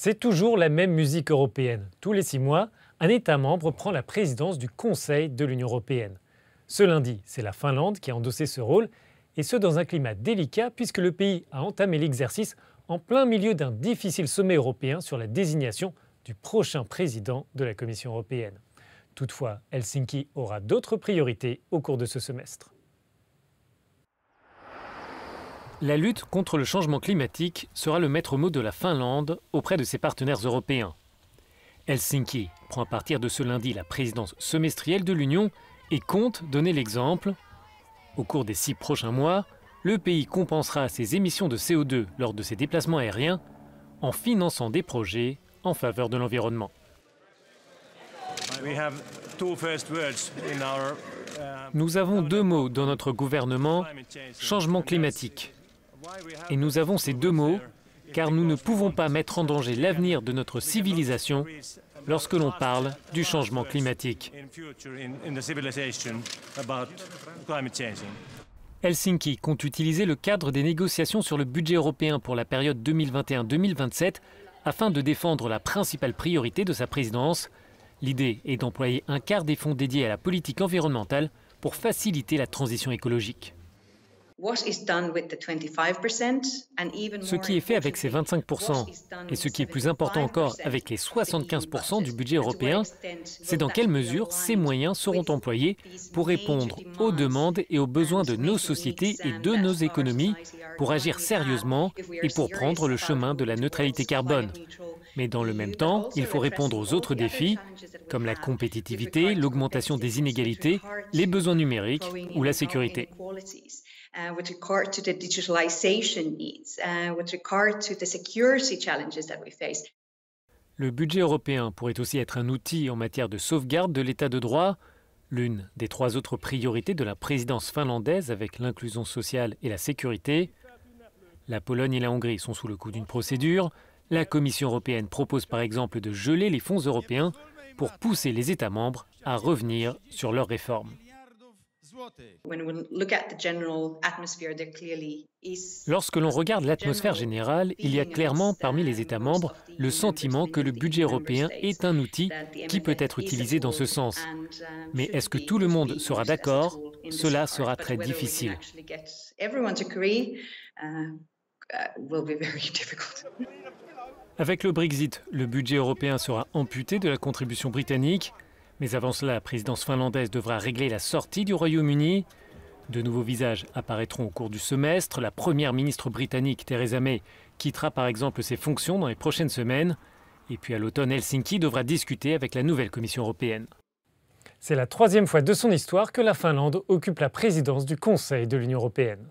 C'est toujours la même musique européenne. Tous les 6 mois, un État membre prend la présidence du Conseil de l'Union européenne. Ce lundi, c'est la Finlande qui a endossé ce rôle, et ce dans un climat délicat puisque le pays a entamé l'exercice en plein milieu d'un difficile sommet européen sur la désignation du prochain président de la Commission européenne. Toutefois, Helsinki aura d'autres priorités au cours de ce semestre. La lutte contre le changement climatique sera le maître mot de la Finlande auprès de ses partenaires européens. Helsinki prend à partir de ce lundi la présidence semestrielle de l'Union et compte donner l'exemple. Au cours des 6 prochains mois, le pays compensera ses émissions de CO2 lors de ses déplacements aériens en finançant des projets en faveur de l'environnement. Nous avons 2 mots dans notre gouvernement, changement climatique. Et nous avons ces 2 mots car nous ne pouvons pas mettre en danger l'avenir de notre civilisation lorsque l'on parle du changement climatique. Helsinki compte utiliser le cadre des négociations sur le budget européen pour la période 2021-2027 afin de défendre la principale priorité de sa présidence. L'idée est d'employer un quart des fonds dédiés à la politique environnementale pour faciliter la transition écologique. Ce qui est fait avec ces 25% et ce qui est plus important encore avec les 75% du budget européen, c'est dans quelle mesure ces moyens seront employés pour répondre aux demandes et aux besoins de nos sociétés et de nos économies, pour agir sérieusement et pour prendre le chemin de la neutralité carbone. Mais dans le même temps, il faut répondre aux autres défis, comme la compétitivité, l'augmentation des inégalités, les besoins numériques ou la sécurité. With regard to the digitalization needs, with regard to the security challenges that we face. Le budget européen pourrait aussi être un outil en matière de sauvegarde de l'état de droit, l'une des 3 autres priorités de la présidence finlandaise avec l'inclusion sociale et la sécurité. La Pologne et la Hongrie sont sous le coup d'une procédure. La Commission européenne propose par exemple de geler les fonds européens pour pousser les États membres à revenir sur leurs réformes. Lorsque l'on regarde l'atmosphère générale, il y a clairement parmi les États membres le sentiment que le budget européen est un outil qui peut être utilisé dans ce sens. Mais est-ce que tout le monde sera d'accord? Cela sera très difficile. Avec le Brexit, le budget européen sera amputé de la contribution britannique. Mais avant cela, la présidence finlandaise devra régler la sortie du Royaume-Uni. De nouveaux visages apparaîtront au cours du semestre. La première ministre britannique, Theresa May, quittera par exemple ses fonctions dans les prochaines semaines. Et puis à l'automne, Helsinki devra discuter avec la nouvelle Commission européenne. C'est la 3e fois de son histoire que la Finlande occupe la présidence du Conseil de l'Union européenne.